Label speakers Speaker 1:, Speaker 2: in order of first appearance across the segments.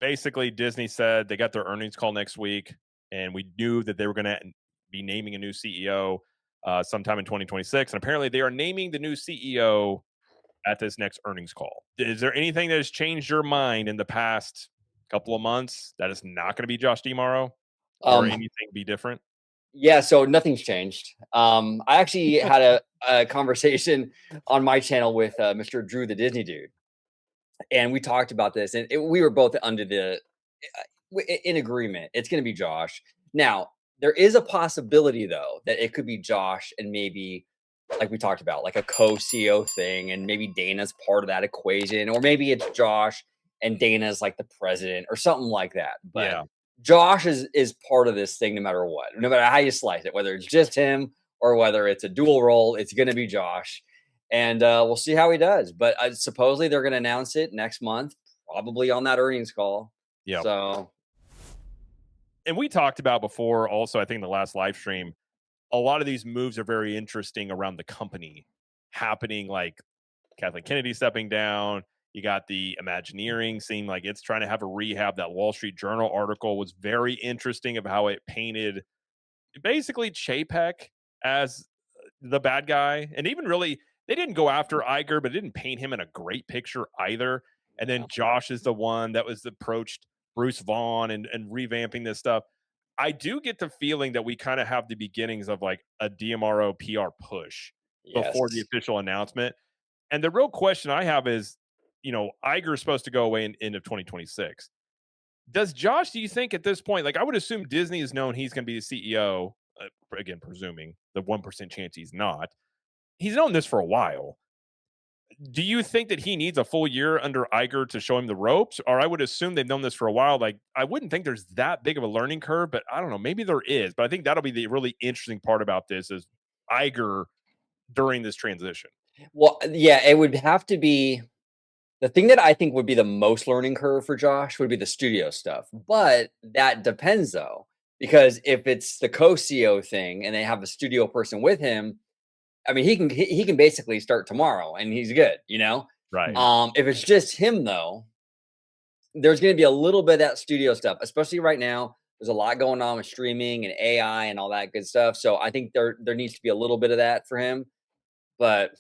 Speaker 1: basically Disney said they got their earnings call next week, and we knew that they were going to be naming a new CEO sometime in 2026. And apparently, they are naming the new CEO at this next earnings call. Is there anything that has changed your mind in the past couple of months that is not going to be Josh DeMauro or
Speaker 2: Um,
Speaker 1: anything be different?
Speaker 2: yeah, so nothing's changed. I actually had a conversation on my channel with Mr. Drew, the Disney dude, and we talked about this, and we were both under the in agreement. It's going to be Josh. Now, there is a possibility though that it could be Josh and maybe like we talked about, like a co-CEO thing, and maybe Dana's part of that equation, or maybe it's Josh and Dana's like the president or something like that. But
Speaker 1: Yeah.
Speaker 2: Josh is part of this thing no matter what, no matter how you slice it, whether it's just him or whether it's a dual role, it's going to be Josh, and we'll see how he does. But supposedly they're going to announce it next month, probably on that earnings call.
Speaker 1: Yeah.
Speaker 2: So
Speaker 1: And we talked about before also, I think in the last live stream, a lot of these moves are very interesting around the company happening, like Kathleen Kennedy stepping down. You got the Imagineering seeing like it's trying to have a rehab. That Wall Street Journal article was very interesting of how it painted basically Chapek as the bad guy. And even really, they didn't go after Iger, but it didn't paint him in a great picture either. And then
Speaker 2: yeah.
Speaker 1: Josh is the one that was approached Bruce Vaughn and revamping this stuff. I do get the feeling that we kind of have the beginnings of like a DMRO PR push before the
Speaker 2: Yes.
Speaker 1: official announcement. And the real question I have is, Iger is supposed to go away in end of 2026. Does Josh, do you think at this point, like I would assume Disney has known he's going to be the CEO, again, presuming the 1% chance he's not. He's known this for a while. Do you think that he needs a full year under Iger to show him the ropes? Or I would assume they've known this for a while. Like, I wouldn't think there's that big of a learning curve, but I don't know. Maybe there is. But I think that'll be the really interesting part about this is Iger during this transition.
Speaker 2: Well, yeah, it would have to be the thing that I think would be the most learning curve for Josh would be the studio stuff. But that depends though, because if it's the co-CEO thing and they have a studio person with him, I mean, he can basically start tomorrow and he's good, you know.
Speaker 1: Right.
Speaker 2: If it's just him though, there's going to be a little bit of that studio stuff, especially right now. There's a lot going on with streaming and AI and all that good stuff. So I think there needs to be a little bit of that for him. But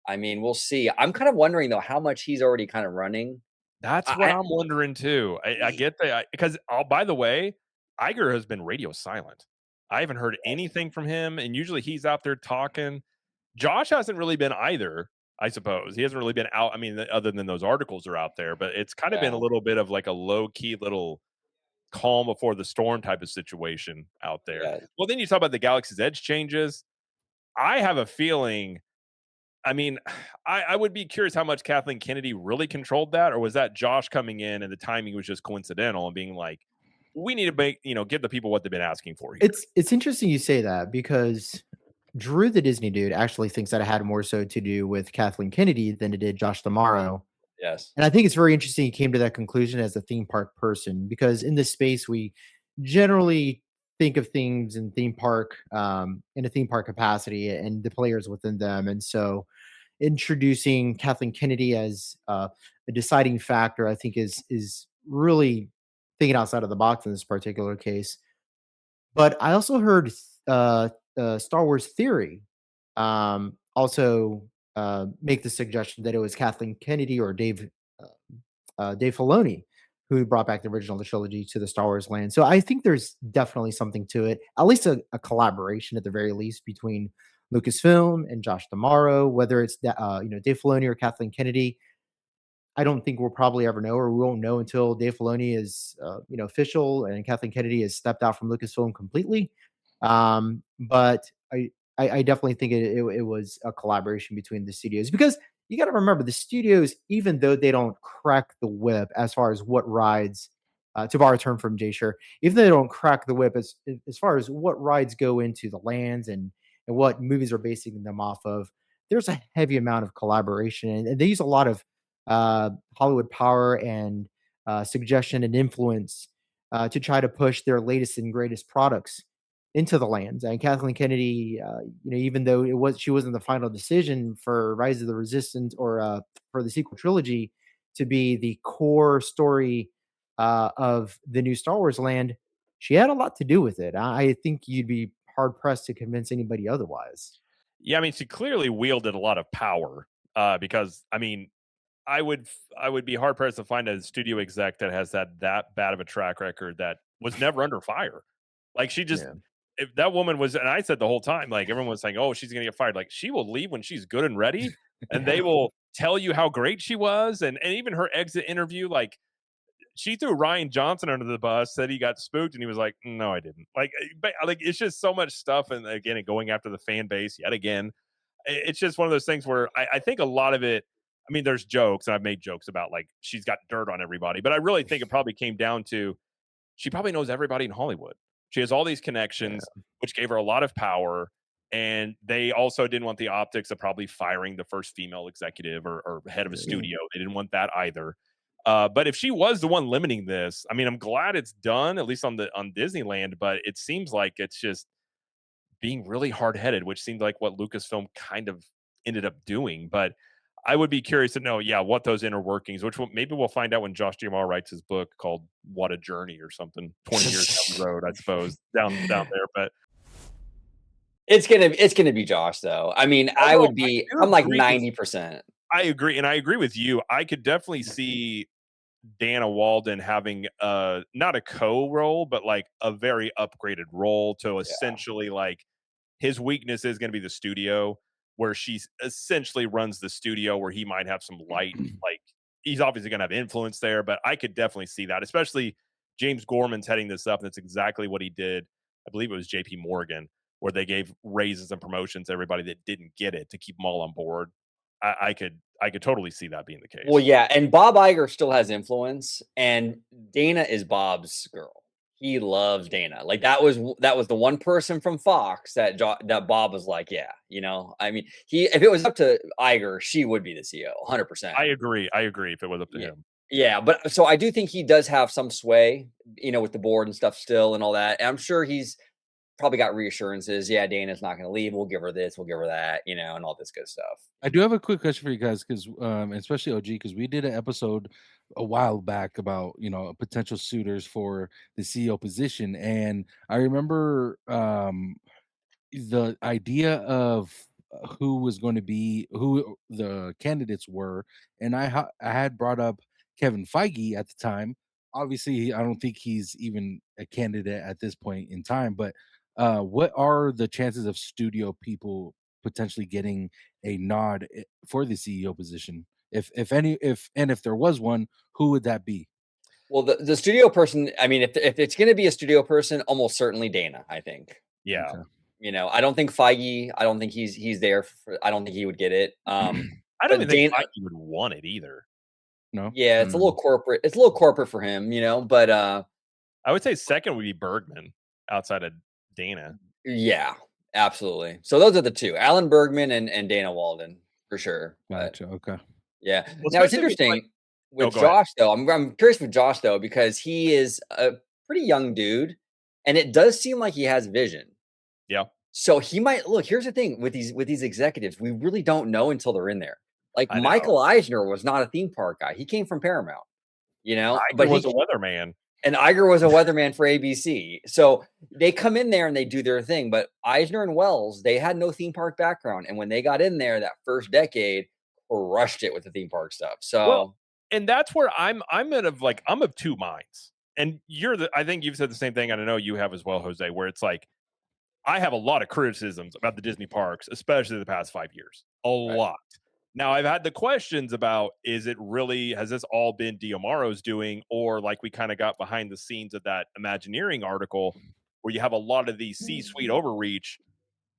Speaker 2: I mean, we'll see. I'm kind of wondering though how much he's already kind of running.
Speaker 1: That's what
Speaker 2: I
Speaker 1: I'm wondering too. I
Speaker 2: y-
Speaker 1: get that because, oh, by the way, Iger has been radio silent. I haven't heard
Speaker 2: yes,
Speaker 1: anything from him, and usually he's out there talking. Josh hasn't really been either, I suppose. He hasn't really been out. I mean, other than those articles are out there, but it's kind of been a
Speaker 2: yeah,
Speaker 1: little bit of like a low key little calm before the storm type of situation out there.
Speaker 2: yeah.
Speaker 1: Well, then you talk about the Galaxy's Edge changes. I have a feeling. I mean, I would be curious how much Kathleen Kennedy really controlled that, or was that Josh coming in and the timing was just coincidental and being like, we need to make, give the people what they've been asking for here.
Speaker 3: It's interesting you say that because Drew the Disney dude actually thinks that it had more so to do with Kathleen Kennedy than it did Josh D'Amaro.
Speaker 2: Yes.
Speaker 3: And I think it's very interesting he came to that conclusion as a theme park person because in this space we generally think of things in theme park in a theme park capacity and the players within them. And so introducing Kathleen Kennedy as a deciding factor, I think is really thinking outside of the box in this particular case. But I also heard Star Wars Theory also make the suggestion that it was Kathleen Kennedy or uh, Dave Filoni who brought back the original trilogy to the Star Wars land. So I think there's definitely something to it, at least a collaboration at the very least between Lucasfilm and Josh D'Amaro, whether it's Dave Filoni or Kathleen Kennedy. I don't think we'll probably ever know, or we won't know until Dave Filoni is, official and Kathleen Kennedy has stepped out from Lucasfilm completely. But I definitely think it was a collaboration between the studios because you got to remember the studios, even though they don't crack the whip as far as what rides, to borrow a term from Jay Sure, even though they don't crack the whip as far as what rides go into the lands and what movies are basing them off of, there's a heavy amount of collaboration and they use a lot of Hollywood power and suggestion and influence to try to push their latest and greatest products into the lands. And Kathleen Kennedy, even though she wasn't the final decision for Rise of the Resistance or for the sequel trilogy to be the core story of the new Star Wars land, she had a lot to do with it. I think you'd be hard pressed to convince anybody otherwise.
Speaker 1: Yeah, I mean, she clearly wielded a lot of power, because I mean, I would be hard pressed to find a studio exec that has that bad of a track record that was never under fire. Like she just
Speaker 3: Yeah.
Speaker 1: if that woman was, and I said the whole time, like everyone was saying, "Oh, she's gonna get fired." Like she will leave when she's good and ready, and they will tell you how great she was, and even her exit interview, like she threw Ryan Johnson under the bus, said he got spooked, and he was like, "No, I didn't." Like it's just so much stuff, and again, going after the fan base yet again. It's just one of those things where I think a lot of it. I mean, there's jokes, and I've made jokes about like she's got dirt on everybody, but I really think it probably came down to she probably knows everybody in Hollywood. She has all these connections,
Speaker 3: Yeah.
Speaker 1: which gave her a lot of power. And they also didn't want the optics of probably firing the first female executive or head of a
Speaker 3: Yeah.
Speaker 1: studio. They didn't want that either. But if she was the one limiting this, I mean, I'm glad it's done, at least on Disneyland. But it seems like it's just being really hard headed, which seemed like what Lucasfilm kind of ended up doing. But I would be curious to know, yeah, what those inner workings, maybe we'll find out when Josh Duhamel writes his book called "What a Journey" or something, 20 years down the road, I suppose, down there. But
Speaker 2: It's gonna be Josh though. I mean,
Speaker 1: oh no,
Speaker 2: I'm like
Speaker 1: agree with
Speaker 2: 90%.
Speaker 1: I agree, and I agree with you. I could definitely see Dana Walden having not a co-role, but like a very upgraded role to
Speaker 2: Yeah.
Speaker 1: essentially like his weakness is going to be the studio, where she essentially runs the studio, where he might have some light, like he's obviously going to have influence there, but I could definitely see that, especially James Gorman's heading this up, and that's exactly what he did. I believe it was JP Morgan, where they gave raises and promotions to everybody that didn't get it to keep them all on board. I could totally see that being the
Speaker 2: Well,
Speaker 1: case.
Speaker 2: yeah, and Bob Iger still has influence, and Dana is Bob's girl. He loves Dana. Like that was the one person from Fox that Bob was like, yeah, I mean, if it was up to Iger, she would be the CEO, 100%.
Speaker 1: I agree. I agree if it was up to
Speaker 2: Yeah.
Speaker 1: him.
Speaker 2: Yeah, but so I do think he does have some sway, with the board and stuff still and all that. And I'm sure he's probably got reassurances. Yeah, Dana's not going to leave. We'll give her this, we'll give her that, and all this good stuff.
Speaker 4: I do have a quick question for you guys because, especially OG, because we did an episode a while back about potential suitors for the CEO position, and I remember the idea of who was going to be who the candidates were, and I had brought up Kevin Feige at the time. Obviously, I don't think he's even a candidate at this point in time, but what are the chances of studio people potentially getting a nod for the CEO position? If any, if there was one, who would that be?
Speaker 2: Well, the studio person, I mean, if it's going to be a studio person, almost certainly Dana, I think.
Speaker 1: Yeah.
Speaker 4: Okay.
Speaker 2: I don't think Feige, I don't think he's there I don't think he would get it.
Speaker 1: I don't
Speaker 2: But
Speaker 1: even think
Speaker 2: Dana,
Speaker 1: Feige would want it either.
Speaker 4: No.
Speaker 2: yeah, it's a little corporate. It's a little corporate for him, but
Speaker 1: I would say second would be Bergman outside of Dana.
Speaker 2: yeah, absolutely. So those are the two, Alan Bergman and Dana Walden for sure. But
Speaker 4: Gotcha. Okay.
Speaker 2: yeah.
Speaker 1: Well,
Speaker 2: Now it's
Speaker 1: especially if it's like
Speaker 2: interesting with
Speaker 1: go ahead.
Speaker 2: Josh though. I'm curious with Josh though, because he is a pretty young dude and it does seem like he has vision.
Speaker 1: Yeah.
Speaker 2: So he might look. Here's the thing with these executives, we really don't know until they're in there. Like
Speaker 1: I know.
Speaker 2: Michael Eisner was not a theme park guy. He came from Paramount,
Speaker 1: Iger was a weatherman.
Speaker 2: and Iger was a weatherman for ABC. So they come in there and they do their thing. But Eisner and Wells, they had no theme park background, and when they got in there, that first decade, crushed it with the theme park stuff. So
Speaker 1: Well, and that's where I'm of two minds. And I think you've said the same thing, and I know you have as well, Jose, where it's like I have a lot of criticisms about the Disney parks, especially the past 5 years. A
Speaker 2: Right.
Speaker 1: lot. Now, I've had the questions about, has this all been Diomaro's doing, or like we kind of got behind the scenes of that Imagineering article where you have a lot of these C-suite overreach,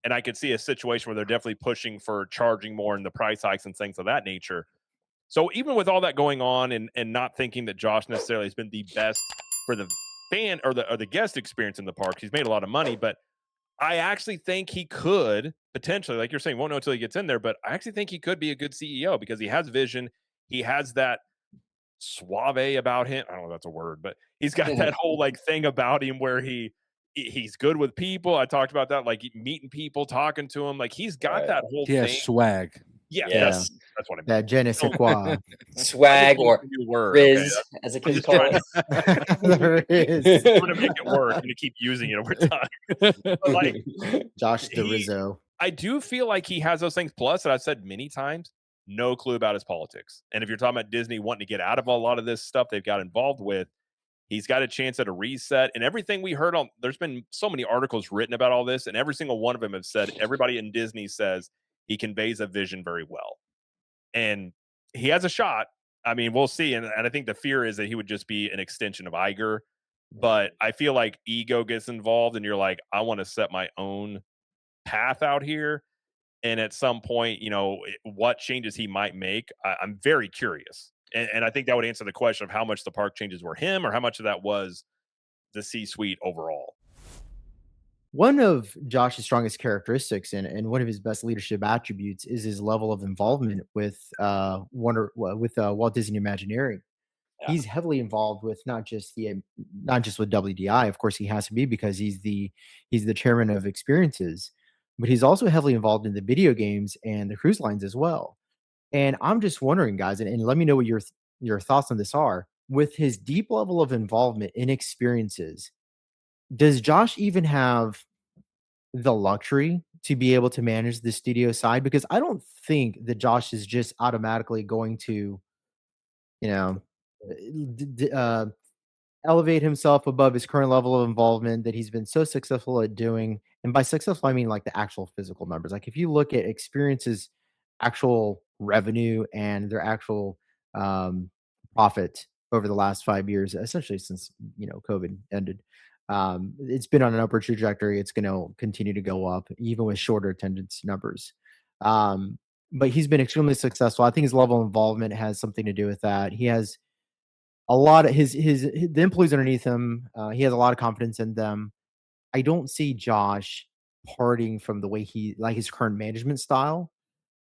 Speaker 1: and I could see a situation where they're definitely pushing for charging more in the price hikes and things of that nature. So even with all that going on, and not thinking that Josh necessarily has been the best for the fan or the guest experience in the parks, he's made a lot of money, but I actually think he could potentially, like you're saying, won't know until he gets in there, but I actually think he could be a good CEO because he has vision. He has that suave about him. I don't know if that's a word, but he's got that whole like thing about him where he's good with people. I talked about that, like meeting people, talking to them. Like he's got
Speaker 2: Right.
Speaker 1: that whole
Speaker 4: He has
Speaker 1: thing.
Speaker 4: swag.
Speaker 1: Yes,
Speaker 3: Yeah,
Speaker 2: Yes.
Speaker 1: that's what I meant.
Speaker 3: that je ne sais
Speaker 1: Don't
Speaker 3: quoi.
Speaker 1: I just
Speaker 2: Swag
Speaker 1: made up
Speaker 2: or
Speaker 1: a new word, okay?
Speaker 2: Riz, as the
Speaker 1: I'm
Speaker 2: kids
Speaker 1: just
Speaker 2: call
Speaker 1: trying
Speaker 2: it.
Speaker 3: There is.
Speaker 1: I'm gonna make it work. I'm gonna keep using it over time. But, like,
Speaker 3: Josh the
Speaker 1: he
Speaker 3: Rizzo.
Speaker 1: I do feel like he has those things. Plus, that I've said many times, no clue about his politics. And if you're talking about Disney wanting to get out of a lot of this stuff they've got involved with, he's got a chance at a reset. And everything we heard on, there's been so many articles written about all this, and every single one of them have said everybody in Disney says he conveys a vision very well, and he has a shot. I mean, we'll see. And I think the fear is that he would just be an extension of Iger. But I feel like ego gets involved, and you're like, I want to set my own path out here. And at some point, what changes he might make, I'm very curious. And I think that would answer the question of how much the park changes were him or how much of that was the C suite overall.
Speaker 3: One of Josh's strongest characteristics and one of his best leadership attributes is his level of involvement with Walt Disney Imagineering.
Speaker 2: Yeah.
Speaker 3: He's heavily involved with not just with WDI. Of course, he has to be because he's the chairman of experiences, but he's also heavily involved in the video games and the cruise lines as well. And I'm just wondering, guys, and let me know what your thoughts on this are. With his deep level of involvement in experiences, does Josh even have the luxury to be able to manage the studio side? Because I don't think that Josh is just automatically going to, you know, uh, d- d- uh, elevate himself above his current level of involvement that he's been so successful at doing. And by successful, I mean like the actual physical numbers. Like if you look at experiences, actual revenue and their actual um, profit over the last 5 years, essentially since COVID ended, it's been on an upward trajectory. It's going to continue to go up, even with shorter attendance numbers. Um, but he's been extremely successful. I think his level of involvement has something to do with that. He has a lot of the employees underneath him, he has a lot of confidence in them. I don't see Josh parting from the way he like his current management style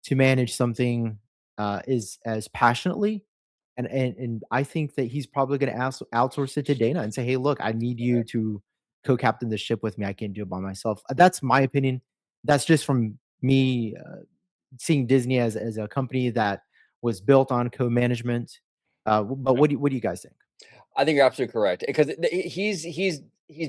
Speaker 3: to manage something is as passionately. And I think that he's probably going to outsource it to Dana and say, "Hey, look, I need you to co-captain the ship with me. I can't do it by myself." That's my opinion. That's just from me seeing Disney as a company that was built on co-management. But what do you guys think?
Speaker 2: I think you're absolutely correct because he's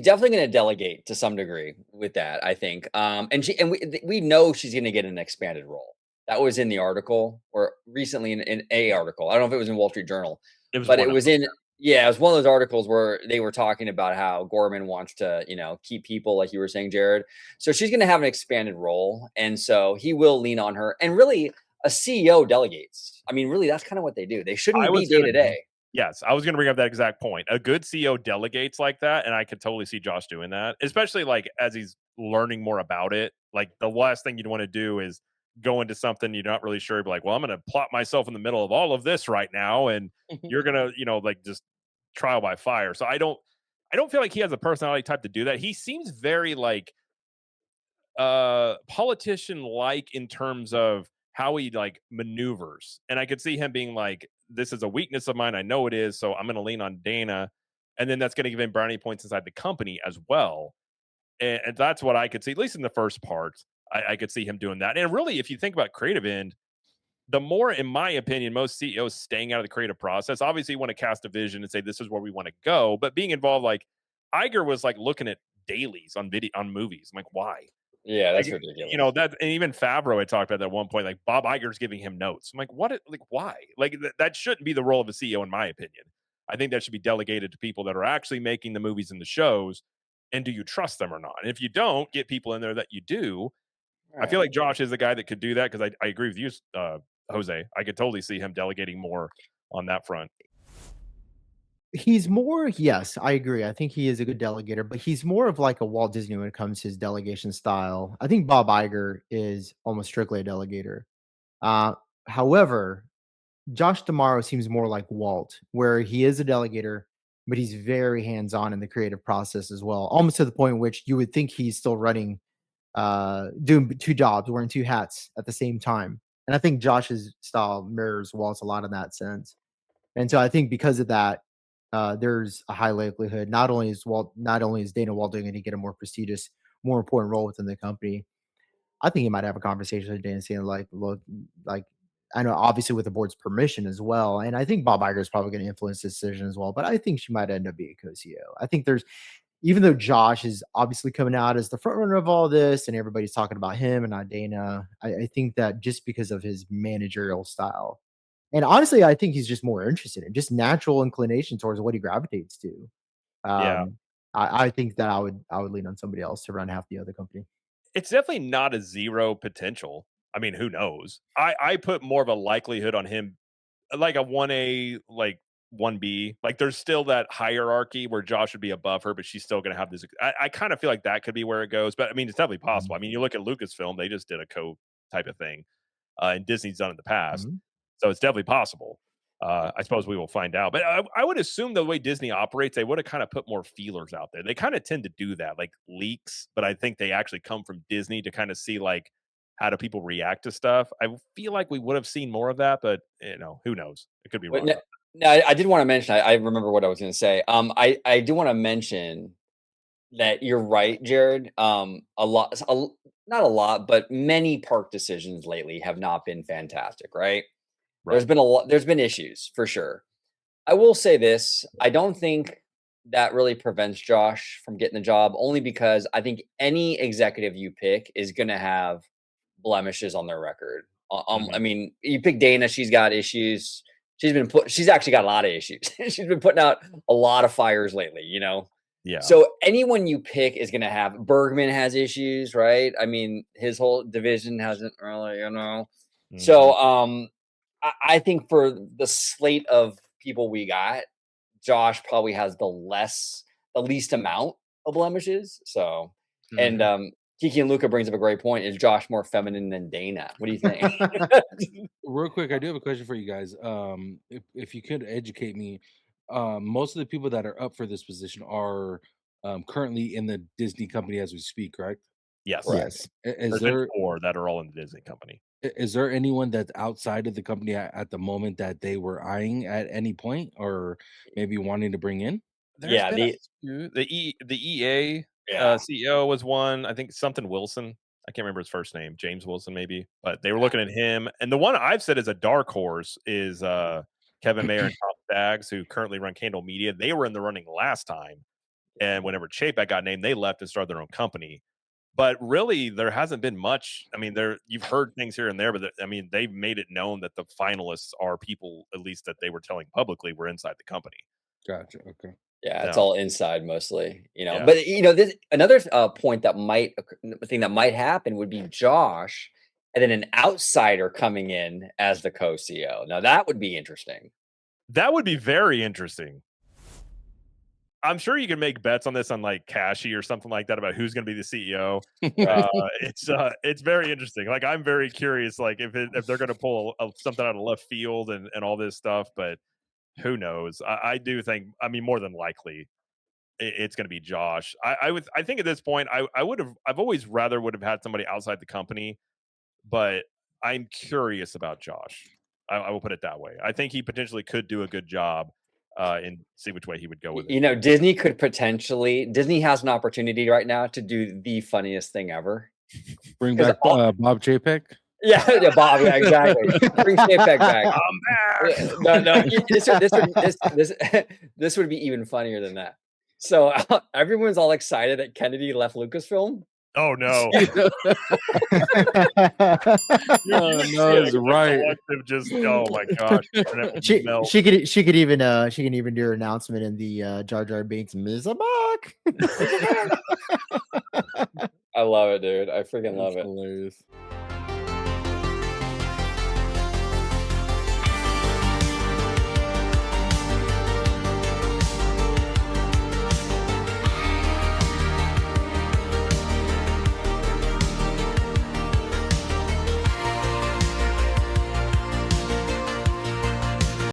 Speaker 2: definitely going to delegate to some degree with that. I think, and we know she's going to get an expanded role. That was in the article or recently in a article. I don't know if it was in Wall Street Journal,
Speaker 1: It was
Speaker 2: but
Speaker 1: one
Speaker 2: it
Speaker 1: of
Speaker 2: was
Speaker 1: them.
Speaker 2: in yeah, it was one of those articles where they were talking about how Gorman wants to keep people like you were saying, Jared. So she's going to have an expanded role, and so he will lean on her. And really, a CEO delegates. I mean, really, that's kind of what they do. They
Speaker 1: I
Speaker 2: shouldn't be
Speaker 1: was
Speaker 2: day
Speaker 1: gonna
Speaker 2: to day.
Speaker 1: Yes, I was gonna bring up that exact point. A good CEO delegates like that, and I could totally see Josh doing that, especially like as he's learning more about it. Like the last thing you'd want to do is go into something you're not really sure, be like, well, I'm gonna plot myself in the middle of all of this right now, and you're gonna, like just trial by fire. So I don't feel like he has a personality type to do that. He seems very like politician like in terms of how he like maneuvers. And I could see him being like, this is a weakness of mine. I know it is. So I'm going to lean on Dana. And then that's going to give him brownie points inside the company as well. And that's what I could see, at least in the first part. I could see him doing that. And really, if you think about creative end, the more, in my opinion, most CEOs staying out of the creative process, obviously you want to cast a vision and say, this is where we want to go. But being involved, like Iger was like looking at dailies on video on movies. I'm like, why?
Speaker 2: Yeah,
Speaker 1: Like,
Speaker 2: that's ridiculous.
Speaker 1: that, and even Favreau had talked about that at one point, like Bob Iger's giving him notes. I'm like, what? Like, why? Like, that shouldn't be the role of a CEO, in my opinion. I think that should be delegated to people that are actually making the movies and the shows. And do you trust them or not? And if you don't, get people in there that you do. I feel
Speaker 2: Right.
Speaker 1: like Josh is the guy that could do that because I agree with you, Jose. I could totally see him delegating more on that front.
Speaker 3: He's more, yes, I agree. I think he is a good delegator, but he's more of like a Walt Disney when it comes to his delegation style. I think Bob Iger is almost strictly a delegator. Uh, However, Josh Tomorrow seems more like Walt, where he is a delegator, but he's very hands-on in the creative process as well, almost to the point in which you would think he's still running, doing two jobs, wearing two hats at the same time. And I think Josh's style mirrors Walt's a lot in that sense. And so I think because of that, there's a high likelihood not only is Dana Walt going to get a more prestigious, more important role within the company. I think he might have a conversation with Dana saying like, look, like I know obviously with the board's permission as well. And I think Bob Iger is probably going to influence this decision as well. But I think she might end up being co-CEO. I think there's, even though Josh is obviously coming out as the front runner of all this, and everybody's talking about him and not Dana, I think that just because of his managerial style, and honestly, I think he's just more interested in just natural inclination towards what he gravitates to.
Speaker 1: Yeah.
Speaker 3: I think that I would lean on somebody else to run half the other company.
Speaker 1: It's definitely not a zero potential. I mean, who knows? I put more of a likelihood on him, like a 1A, like 1B. Like there's still that hierarchy where Josh would be above her, but she's still going to have this. I kind of feel like that could be where it goes. But I mean, it's definitely possible. I mean, you look at Lucasfilm, they just did a co type of thing, and Disney's done it in the past.
Speaker 3: Mhm.
Speaker 1: So it's definitely possible. I suppose we will find out. But I would assume the way Disney operates, they would have kind of put more feelers out there. They kind of tend to do that, like leaks, but I think they actually come from Disney to kind of see like how do people react to stuff. I feel like we would have seen more of that, but who knows? It could be
Speaker 2: But
Speaker 1: wrong.
Speaker 2: no, I did want to mention. I remember what I was going to say. I do want to mention that you're right, Jared. Not a lot, but many park decisions lately have not been fantastic. Right? There's
Speaker 1: Right.
Speaker 2: been a lot. There's been issues for sure. I will say this: I don't think that really prevents Josh from getting the job, only because I think any executive you pick is going to have blemishes on their record. I
Speaker 1: Mhm.
Speaker 2: mean, you pick Dana; she's got issues. She's actually got a lot of issues. She's been putting out a lot of fires lately.
Speaker 1: Yeah.
Speaker 2: So anyone you pick is going to have. Bergman has issues, right? I mean, his whole division hasn't really.
Speaker 1: Mhm.
Speaker 2: So I think for the slate of people we got, Josh probably has the least amount of blemishes. So, and
Speaker 3: Mhm.
Speaker 2: Kiki and Luca brings up a great point. Is Josh more feminine than Dana? What do you think?
Speaker 4: Real quick, I do have a question for you guys. If you could educate me, most of the people that are up for this position are currently in the Disney company as we speak, correct?
Speaker 1: Yes.
Speaker 2: Correct.
Speaker 3: Yes.
Speaker 4: Is
Speaker 1: There's been
Speaker 4: there
Speaker 1: 4 that are all in the Disney company.
Speaker 4: is there anyone that's outside of the company at the moment that they were eyeing at any point, or maybe wanting to bring in?
Speaker 1: There's
Speaker 2: Yeah.
Speaker 1: been a few. The EA
Speaker 2: Yeah.
Speaker 1: CEO was one. I think something Wilson. I can't remember his first name. James Wilson, maybe. But they were looking at him. And the one I've said is a dark horse is Kevin Mayer and Tom Staggs, who currently run Candle Media. They were in the running last time. And whenever Chapek got named, they left and started their own company. But really, there hasn't been much. I mean, you've heard things here and there, but I mean, they've made it known that the finalists are people, at least that they were telling publicly, were inside the company.
Speaker 4: Gotcha. Okay.
Speaker 2: Yeah, it's
Speaker 1: So,
Speaker 2: all inside mostly.
Speaker 1: yeah,
Speaker 2: But this another point that thing that might happen would be Josh, and then an outsider coming in as the co-CEO. Now that would be interesting.
Speaker 1: that would be very interesting. I'm sure you can make bets on this on like Cashy or something like that about who's going to be the CEO.
Speaker 2: Right.
Speaker 1: It's very interesting. Like I'm very curious, like if they're going to pull something out of left field and all this stuff, but who knows? I do think. I mean, more than likely, it's going to be Josh. I think at this point, I've always rather would have had somebody outside the company, but I'm curious about Josh. I will put it that way. I think he potentially could do a good job, and see which way he would go with it.
Speaker 2: Disney has an opportunity right now to do the funniest thing ever.
Speaker 4: Bring
Speaker 2: 'Cause
Speaker 4: back
Speaker 2: all
Speaker 4: Bob Chapek.
Speaker 2: Yeah, yeah, Bob, yeah, exactly. Bring Chapek back.
Speaker 1: I'm back.
Speaker 2: No, this would be even funnier than that. So, everyone's all excited that Kennedy left Lucasfilm.
Speaker 1: Oh no!
Speaker 4: No, it's right.
Speaker 1: Collective just oh my gosh! Internet would
Speaker 3: she
Speaker 1: melt.
Speaker 3: she could she could even do her announcement in the Jar Jar Binks Ms. Buck.
Speaker 2: I love it, dude. I freaking love
Speaker 4: That's
Speaker 2: it.
Speaker 4: hilarious.